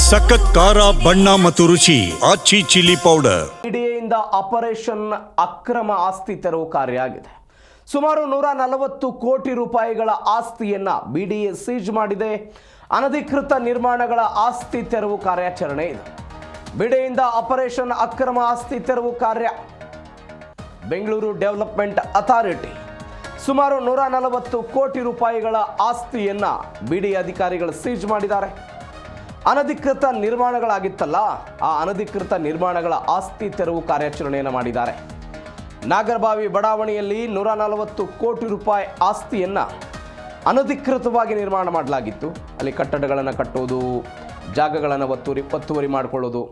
ಸಖತ್ ಖಾರ ಬಣ್ಣ ಮತ್ತು ರುಚಿ ಆಚಿ ಚಿಲ್ಲಿ ಪೌಡರ್. ಇಡಿಯಿಂದ ಆಪರೇಷನ್ ಅಕ್ರಮ ಆಸ್ತಿ ತೆರವು ಕಾರ್ಯ ಆಗಿದೆ. ಸುಮಾರು 140 ಕೋಟಿ ರೂಪಾಯಿಗಳ ಆಸ್ತಿಯನ್ನ ಬಿಡಿಎ ಸೀಜ್ ಮಾಡಿದೆ. ಅನಧಿಕೃತ ನಿರ್ಮಾಣಗಳ ಆಸ್ತಿ ತೆರವು ಕಾರ್ಯಾಚರಣೆ ಇದೆ. ಬಿಡಿಎಯಿಂದ ಆಪರೇಷನ್ ಅಕ್ರಮ ಆಸ್ತಿ ತೆರವು ಕಾರ್ಯ. ಬೆಂಗಳೂರು ಡೆವಲಪ್ಮೆಂಟ್ ಅಥಾರಿಟಿ ಸುಮಾರು 140 ಕೋಟಿ ರೂಪಾಯಿಗಳ ಆಸ್ತಿಯನ್ನ ಬಿಡಿ ಅಧಿಕಾರಿಗಳು ಸೀಜ್ ಮಾಡಿದ್ದಾರೆ. ಅನಧಿಕೃತ ನಿರ್ಮಾಣಗಳಾಗಿತ್ತಲ್ಲ, ಆ ಅನಧಿಕೃತ ನಿರ್ಮಾಣಗಳ ಆಸ್ತಿ ತೆರವು ಕಾರ್ಯಾಚರಣೆಯನ್ನು ಮಾಡಿದ್ದಾರೆ. ನಾಗರಬಾವಿ ಬಡಾವಣೆಯಲ್ಲಿ 140 ಕೋಟಿ ರೂಪಾಯಿ ಆಸ್ತಿಯನ್ನು ಅನಧಿಕೃತವಾಗಿ ನಿರ್ಮಾಣ ಮಾಡಲಾಗಿತ್ತು. ಅಲ್ಲಿ ಕಟ್ಟಡಗಳನ್ನು ಕಟ್ಟೋದು, ಜಾಗಗಳನ್ನು ಒತ್ತುವರಿ ಮಾಡಿಕೊಳ್ಳೋದು,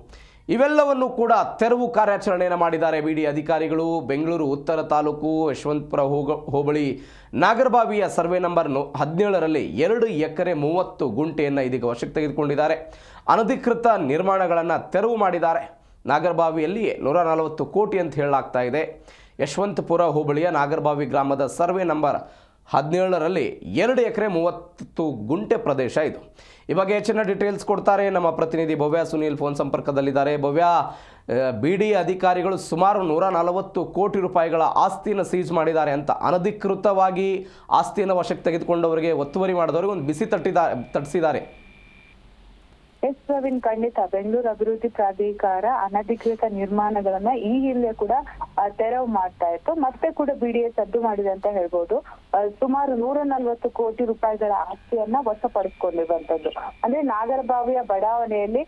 ಇವೆಲ್ಲವನ್ನು ಕೂಡ ತೆರವು ಕಾರ್ಯಾಚರಣೆಯನ್ನು ಮಾಡಿದ್ದಾರೆ ಬಿಡಿ ಅಧಿಕಾರಿಗಳು. ಬೆಂಗಳೂರು ಉತ್ತರ ತಾಲೂಕು ಯಶವಂತಪುರ ಹೋಬಳಿ ನಾಗರಬಾವಿಯ ಸರ್ವೆ ನಂಬರ್ 17ರಲ್ಲಿ 2 ಎಕರೆ 30 ಗುಂಟೆಯನ್ನು ಇದೀಗ ವಶಕ್ಕೆ ತೆಗೆದುಕೊಂಡಿದ್ದಾರೆ. ಅನಧಿಕೃತ ನಿರ್ಮಾಣಗಳನ್ನು ತೆರವು ಮಾಡಿದ್ದಾರೆ. ನಾಗರಬಾವಿಯಲ್ಲಿ 140 ಕೋಟಿ ಅಂತ ಹೇಳಲಾಗ್ತಾ ಇದೆ. ಯಶವಂತಪುರ ಹೋಬಳಿಯ ನಾಗರಬಾವಿ ಗ್ರಾಮದ ಸರ್ವೆ ನಂಬರ್ 17ರಲ್ಲಿ 2 ಎಕರೆ 30 ಗುಂಟೆ ಪ್ರದೇಶ ಇದು. ಈ ಬಗ್ಗೆ ಹೆಚ್ಚಿನ ಡೀಟೇಲ್ಸ್ ಕೊಡ್ತಾರೆ ನಮ್ಮ ಪ್ರತಿನಿಧಿ ಭವ್ಯ ಸುನೀಲ್ ಫೋನ್ ಸಂಪರ್ಕದಲ್ಲಿದ್ದಾರೆ. ಭವ್ಯ, ಬಿಡಿ ಅಧಿಕಾರಿಗಳು ಸುಮಾರು 140 ಕೋಟಿ ರೂಪಾಯಿಗಳ ಆಸ್ತಿಯನ್ನು ಸೀಜ್ ಮಾಡಿದ್ದಾರೆ ಅಂತ, ಅನಧಿಕೃತವಾಗಿ ಆಸ್ತಿಯನ್ನು ವಶಕ್ಕೆ ತೆಗೆದುಕೊಂಡವರಿಗೆ, ಒತ್ತುವರಿ ಮಾಡಿದವರಿಗೆ ಒಂದು ಬಿಸಿ ತಟ್ಟಿಸಿದ್ದಾರೆ. ಎಸ್ ಪ್ರವೀಣ್, ಖಂಡಿತ ಬೆಂಗಳೂರು ಅಭಿವೃದ್ಧಿ ಪ್ರಾಧಿಕಾರ ಅನಧಿಕೃತ ನಿರ್ಮಾಣಗಳನ್ನ ಈ ಹಿಂದೆ ಕೂಡ ತೆರವು ಮಾಡ್ತಾ ಇತ್ತು. ಮತ್ತೆ ಕೂಡ ಬಿಡಿಎ ಸದ್ದು ಮಾಡಿದೆ ಅಂತ ಹೇಳ್ಬೋದು. ಸುಮಾರು 140 ಕೋಟಿ ರೂಪಾಯಿಗಳ ಆಸ್ತಿಯನ್ನ ವಶಪಡಿಸಿಕೊಂಡಿರುವಂತದ್ದು. ಅಂದ್ರೆ ನಾಗರಬಾವಿಯ ಬಡಾವಣೆಯಲ್ಲಿ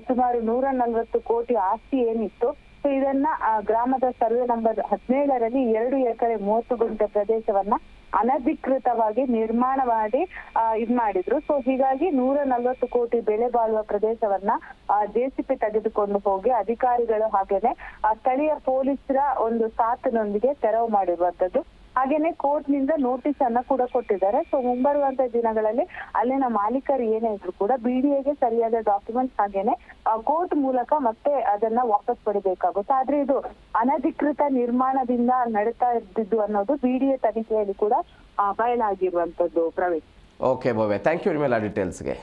ಸುಮಾರು 140 ಕೋಟಿ ಆಸ್ತಿ ಏನಿತ್ತು, ಸೊ ಇದನ್ನ ಗ್ರಾಮದ ಸರ್ವೆ ನಂಬರ್ 17ರಲ್ಲಿ 2 ಎಕರೆ 30 ಗುಂಟೆ ಪ್ರದೇಶವನ್ನ ಅನಧಿಕೃತವಾಗಿ ನಿರ್ಮಾಣ ಮಾಡಿ ಇದ್ ಮಾಡಿದ್ರು. ಸೊ ಹೀಗಾಗಿ 140 ಕೋಟಿ ಬೆಲೆ ಬಾಳುವ ಪ್ರದೇಶವನ್ನ ಜೆಸಿಪಿ ತೆಗೆದುಕೊಂಡು ಹೋಗಿ ಅಧಿಕಾರಿಗಳು ಹಾಗೇನೆ ಸ್ಥಳೀಯ ಪೊಲೀಸರ ಒಂದು ಸಾಥಿನೊಂದಿಗೆ ತೆರವು ಮಾಡಿರುವಂತದ್ದು. ಹಾಗೇನೆ ಕೋರ್ಟ್ ನಿಂದ ನೋಟಿಸ್ ಅನ್ನ ಕೂಡ ಕೊಟ್ಟಿದ್ದಾರೆ. ಸೊ ಮುಂಬರುವಂತ ದಿನಗಳಲ್ಲಿ ಅಲ್ಲಿನ ಮಾಲೀಕರು ಏನೇ ಇದ್ರು ಕೂಡ ಬಿಡಿಎಗೆ ಸರಿಯಾದ ಡಾಕ್ಯುಮೆಂಟ್ಸ್ ಹಾಗೇನೆ ಕೋರ್ಟ್ ಮೂಲಕ ಮತ್ತೆ ಅದನ್ನ ವಾಪಸ್ ಪಡಿಬೇಕಾಗುತ್ತೆ. ಆದ್ರೆ ಇದು ಅನಧಿಕೃತ ನಿರ್ಮಾಣದಿಂದ ನಡೀತಾ ಇದ್ದಿದ್ದು ಅನ್ನೋದು ಬಿಡಿಎ ತನಿಖೆಯಲ್ಲಿ ಕೂಡ ಬಯಲಾಗಿರುವಂತದ್ದು. Praveen, okay Bhavya, thank you ನಿಮ್ಮೆಲ್ಲ ಡೀಟೇಲ್ಸ್ಗೆ.